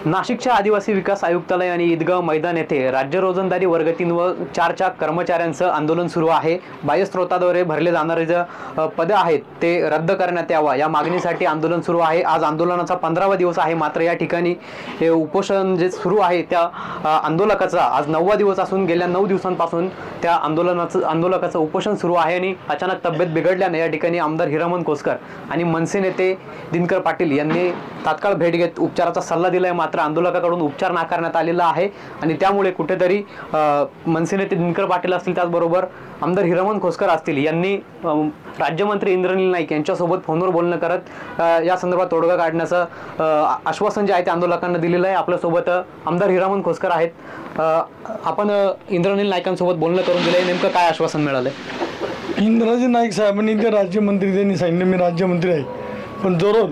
नाशिकच्या आदिवासी विकास आयुक्तालय आणि ईदगाव मैदान येथे राज्य रोजंदारी वर्ग 3 व 4च्या कर्मचाऱ्यांचं आंदोलन सुरू आहे। बाह्यस्त्रोताद्वारे भरले जाणारे जे पदे आहेत ते रद्द करण्यात यावा या मागणीसाठी आंदोलन सुरू आहे। आज आंदोलनाचा 15वा दिवस आहे, मात्र या ठिकाणी हे उपोषण जे सुरू आहे त्या आंदोलकाचा आज 9वा दिवस असून गेल्या 9 दिवसांपासून त्या आंदोलकाचं उपोषण सुरू आहे आणि अचानक तब्येत बिघडल्याने या ठिकाणी आमदार हिरामन कोसकर आणि मनसे नेते दिनकर पाटील यांनी तात्काळ भेट घेत उपचाराचा सल्ला दिलाय। मात्र आंदोलकाकडून उपचार नाकारण्यात आलेला आहे आणि त्यामुळे कुठेतरी मनसे नेते दिनकर पाटील असतील, त्याचबरोबर आमदार हिरामन कोसकर असतील यांनी राज्यमंत्री इंद्रनील नाईक यांच्यासोबत फोनवर बोलणं करत या संदर्भात तोडगा काढण्याचं आश्वासन जे आहे ते आंदोलकांना दिलेलं आहे। आपल्यासोबत आमदार हिरामन कोसकर आहेत। आपण इंद्रनील नाईकांसोबत बोलणं करून दिलंय, नेमकं काय आश्वासन मिळालंय? इंद्रनील नाईक साहेबांनी ते राज्यमंत्री त्यांनी सांगितलं मी राज्यमंत्री आहे, पण जरूर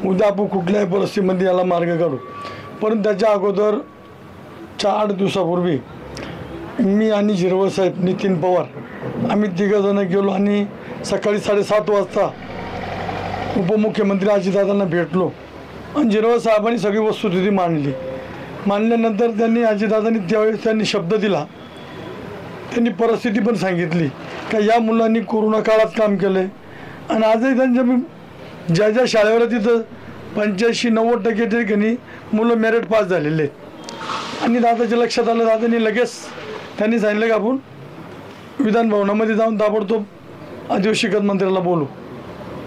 उद्या आपण कुठल्याही परिस्थितीमध्ये याला मार्ग काढू। पण त्याच्या अगोदर 8 दिवसापूर्वी मी आणि झिरवळ साहेब, नितीन पवार आम्ही तिघंजण गेलो आणि सकाळी 7:30 वाजता उपमुख्यमंत्री अजितदादांना भेटलो आणि झिरवळ साहेबांनी सगळी वस्तुस्थिती मांडल्यानंतर त्यांनी अजितदादांनी त्यावेळेस त्यांनी शब्द दिला, त्यांनी परिस्थिती पण सांगितली का या मुलांनी कोरोना काळात काम केलं आहे आणि आजही त्यांच्या मी ज्या शाळेवर तिथं 85-90% ठिकाणी मुलं मेरिट पास झालेले आहेत। आणि दादाच्या लक्षात आलं, दादांनी लगेच त्यांनी सांगितलं की आपण विधान भवनामध्ये जाऊन ताबडतोब आदिवासी विकास मंत्र्याला बोलू।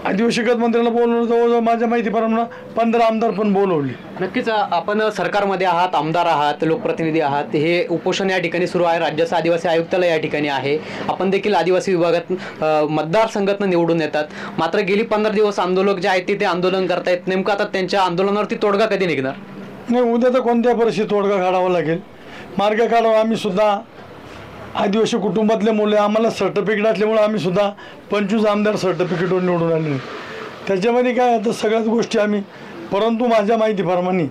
आदिवासी विकास मंत्र्याला बोलवलं, जवळजवळ माझ्या माहितीप्रमाणे 15 आमदार पण बोलवले। नक्कीच आपण सरकारमध्ये आहात, आमदार आहात, लोकप्रतिनिधी आहात। हे उपोषण या ठिकाणी सुरू आहे, राज्याचं आदिवासी आयुक्तालय या ठिकाणी आहे। आपण देखील आदिवासी विभागात मतदारसंघातून निवडून येतात, मात्र गेली 15 दिवस आंदोलक जे आहेत ते आंदोलन करतायत। नेमकं आता त्यांच्या आंदोलनावरती तोडगा कधी निघणार? नाही, उद्या तर कोणत्या परिस्थितीत तोडगा काढावा लागेल, मार्ग काढावा। आम्ही सुद्धा आदिवासी कुटुंबातले मुले, आम्हाला सर्टिफिकेट असल्यामुळे आम्ही सुद्धा 25 आमदार सर्टिफिकेटवर निवडून आले। त्याच्यामध्ये काय आता सगळ्याच गोष्टी आम्ही, परंतु माझ्या माहितीप्रमाणे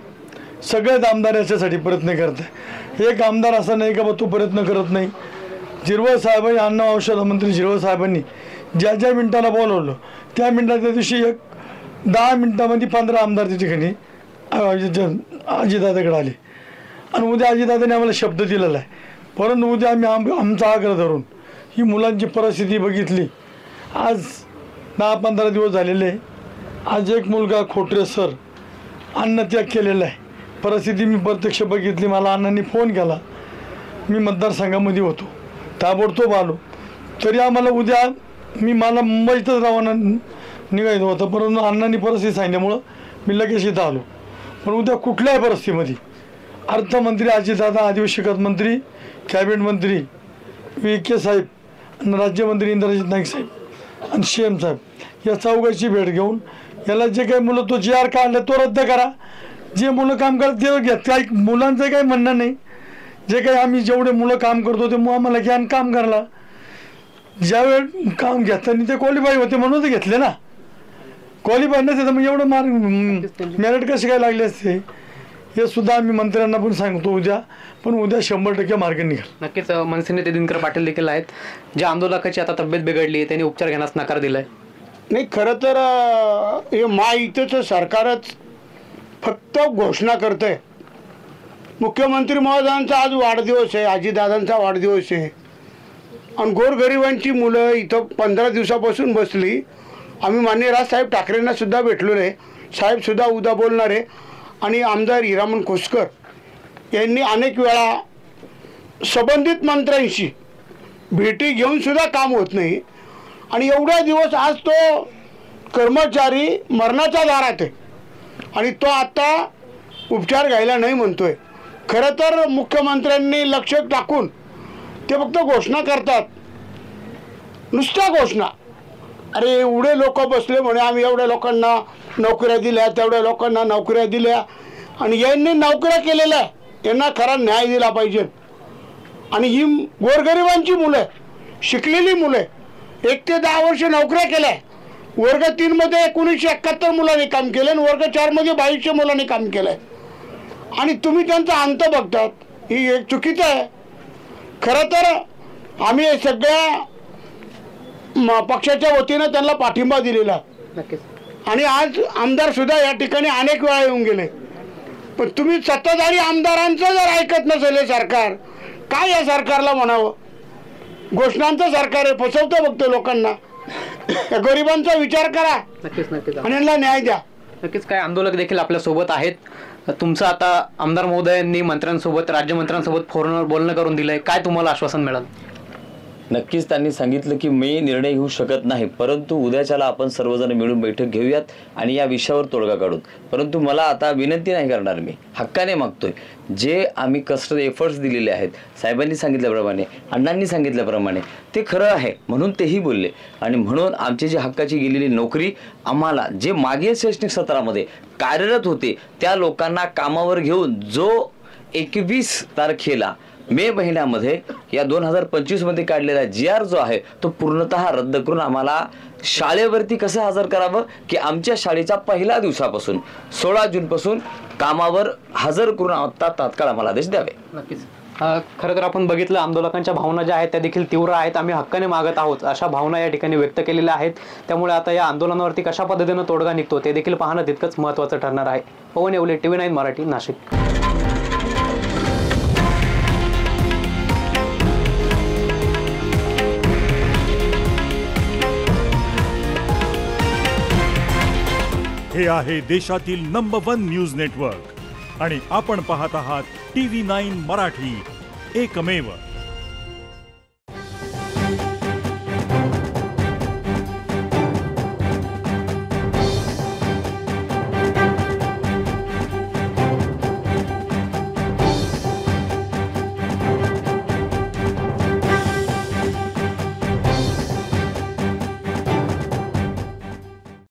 सगळेच आमदार याच्यासाठी प्रयत्न करत आहे। एक आमदार असा नाही का बा तो प्रयत्न करत नाही। झिरवळ साहेबांनी, अन्न औषध मंत्री झिरवळ साहेबांनी ज्या मिनिटाला बोलवलं त्या मिनिटाच्या दिवशी 10 मिनिटामध्ये 15 आमदार त्या ठिकाणी अजितदादाकडे आले आणि उद्या अजितदादांनी आम्हाला शब्द दिलेला आहे। परंतु उद्या आम्ही आमचा आग्रह धरून ही मुलांची परिस्थिती बघितली। आज 10-15 दिवस झालेले, आज एक मुलगा खोटरे सर अन्नत्याग केलेला आहे। परिस्थिती मी प्रत्यक्ष बघितली, मला अण्णांनी फोन केला, मी मतदारसंघामध्ये होतो, ताबडतोब आलो। तरी आम्हाला उद्या मला मुंबईतच रवाना निघायचं होतं, परंतु अण्णांनी परिस्थिती सांगितल्यामुळं मी लगेच इथं आलो। पण उद्या कुठल्याही परिस्थितीमध्ये अर्थमंत्री अजितदादा, आदिवासी विकास मंत्री, कॅबिनेट मंत्री विखे साहेब आणि राज्यमंत्री इंद्रजित नाईक साहेब आणि CM साहेब या चौघांची भेट घेऊन याला जे काही मुलं तो GR काढला तो रद्द करा। जे मुलं काम करत ते घ्या, काही मुलांचं काही म्हणणं नाही। जे काही आम्ही जेवढे मुलं काम करतो ते आम्हाला ज्ञान काम करायला ज्यावेळेस काम घेताना ते क्वालिफाय होते म्हणून ते घेतले ना। क्वालिफाय नसते तर मग एवढं मेरिट कसे काय लागले असते हे सुद्धा आम्ही मंत्र्यांना पण सांगतो उद्या, पण उद्या 100% मार्ग निघाल। नक्कीच मनसे नेते दिनकर पाटील देखील आहेत, ज्या आंदोलकाची आता तब्येत बिघडली त्यांनी उपचार घेण्यास नकार दिलाय। नाही, खरं तर हे महायुतीचं सरकारच फक्त घोषणा करतंय। मुख्यमंत्री महोदयांचा आज वाढदिवस आहे, अजितदादांचा वाढदिवस आहे आणि गोरगरिबांची मुलं इथं 15 दिवसापासून बसली। आम्ही माननीय राजसाहेब ठाकरेंना सुद्धा भेटलो आहे, साहेबसुद्धा उद्या बोलणार आहे आणि आमदार हिरामन कोसकर यांनी अनेक वेळा संबंधित मंत्र्यांशी भेटी घेऊन सुद्धा काम होत नाही आणि एवढ्या दिवस आज तो कर्मचारी मरणाच्या दारात आहे आणि तो आता उपचार घ्यायला नाही म्हणतोय। खरं तर मुख्यमंत्र्यांनी लक्ष टाकून ते फक्त घोषणा करतात, नुसत्या घोषणा। अरे एवढे लोक बसले म्हणे आम्ही एवढ्या लोकांना नोकऱ्या दिल्या, तेवढ्या लोकांना नोकऱ्या दिल्या आणि यांनी नोकऱ्या केलेल्या यांना खरा न्याय दिला पाहिजे। आणि ही गोरगरिबांची मुलं, शिकलेली मुलं, 1 ते 10 वर्ष नोकऱ्या केल्या। वर्ग 3 मध्ये 1971 मुलांनी काम केलं आणि वर्ग 4 मध्ये 2200 मुलांनी काम केलं आणि तुम्ही त्यांचा अंत बघतात, ही एक चुकीचं आहे। खरं तर आम्ही सगळ्या पक्षाच्या वतीनं त्यांना पाठिंबा दिलेला आणि आज आमदार सुद्धा या ठिकाणी अनेक वेळा येऊन गेले। पण तुम्ही सत्ताधारी आमदारांचं जर ऐकत नसेल हे सरकार, काय या सरकारला म्हणावं? घोषणांचं सरकार आहे, फसवतं बघतो लोकांना. या गरिबांचा विचार करा नक्कीच आणि यांना न्याय द्या. नक्कीच काय आंदोलक देखील आपल्या सोबत आहेत. तुमचं आता आमदार महोदयांनी मंत्र्यांसोबत, राज्यमंत्र्यांसोबत फोनवर बोलणं करून दिलंय, काय तुम्हाला आश्वासन मिळालं? नक्कीच त्यांनी सांगितलं की मी निर्णय घेऊ शकत नाही, परंतु उद्याच्याला आपण सर्वजण मिळून बैठक घेऊयात आणि या विषयावर तोडगा काढूत. परंतु मला आता विनंती नाही करणार, मी हक्काने मागतोय, जे आम्ही कष्ट एफर्ट्स दिलेले आहेत, साहेबांनी सांगितल्याप्रमाणे, अण्णांनी सांगितल्याप्रमाणे ते खरं आहे म्हणून तेही बोलले. आणि म्हणून आमची जी हक्काची गेलेली नोकरी, आम्हाला जे मागील शैक्षणिक सत्रामध्ये कार्यरत होते त्या लोकांना कामावर घेऊन जो 21 तारखेला मे महिन्यामध्ये या 2025 मध्ये काढलेला GR जो आहे तो पूर्णतः रद्द करून आम्हाला शाळेवरती कसं हजर करावं की आमच्या शाळेच्या पहिल्या दिवसापासून 16 जूनपासून कामावर हजर करून आता तात्काळ आम्हाला आदेश द्यावे. नक्कीच खरं तर आपण बघितलं आंदोलकांच्या भावना ज्या आहेत त्या देखील तीव्र आहेत. आम्ही हक्काने मागत आहोत अशा भावना या ठिकाणी व्यक्त केलेल्या आहेत. त्यामुळे आता या आंदोलनावरती कशा पद्धतीनं तोडगा निघतो ते देखील पाहणं तितकंच महत्त्वाचं ठरणार आहे. पवन येवले, TV9 मराठी, नाशिक. हे आहे देशातील नंबर 1 न्यूज नेटवर्क आणि आपण पाहत आहात TV9 मराठी, एकमेव.